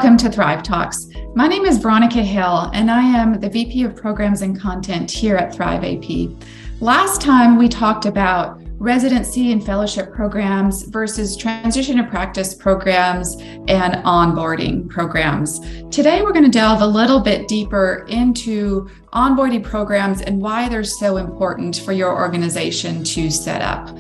welcome to ThriveTalks. My name is Veronica Hill, and I am the VP of Programs and Content here at ThriveAP. Last time we talked about residency and fellowship programs versus transition to practice programs and onboarding programs. Today, we're going to delve a little bit deeper into onboarding programs and why they're so important for your organization to set up.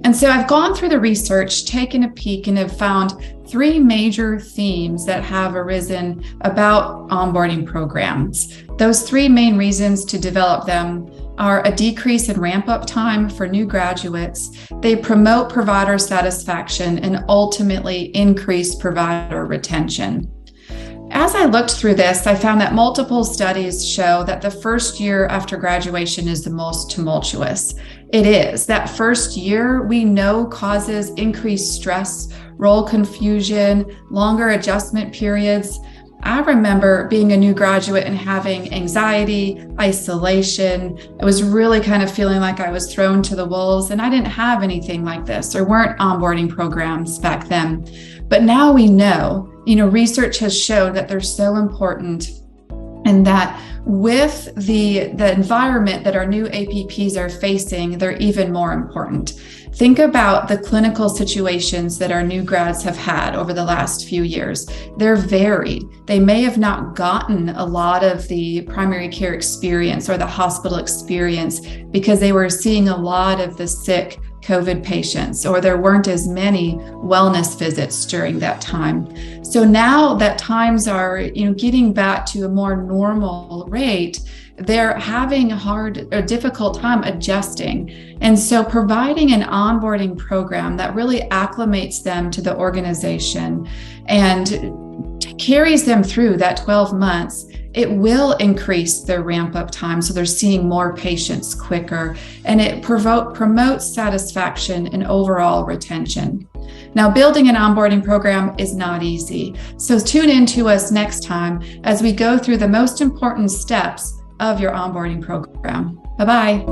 And so I've gone through the research, taken a peek, and have found three major themes that have arisen about onboarding programs. Those three main reasons to develop them are a decrease in ramp-up time for new graduates, they promote provider satisfaction, and ultimately increase provider retention. As I looked through this, I found that multiple studies show that the first year after graduation is the most tumultuous. It is. That first year we know causes increased stress, role confusion, longer adjustment periods. I remember being a new graduate and having anxiety, isolation. I was really kind of feeling like I was thrown to the wolves, and I didn't have anything like this. There weren't onboarding programs back then. But now we know, research has shown that they're so important, and that with the environment that our new APPs are facing, they're even more important. Think about the clinical situations that our new grads have had over the last few years. They're varied. They may have not gotten a lot of the primary care experience or the hospital experience because they were seeing a lot of the sick COVID patients, or there weren't as many wellness visits during that time. So now that times are, getting back to a more normal rate, they're having a difficult time adjusting. And so providing an onboarding program that really acclimates them to the organization and carries them through that 12 months, it will increase their ramp-up time, so they're seeing more patients quicker, and it promotes satisfaction and overall retention. Now, building an onboarding program is not easy, so tune in to us next time as we go through the most important steps of your onboarding program. Bye-bye.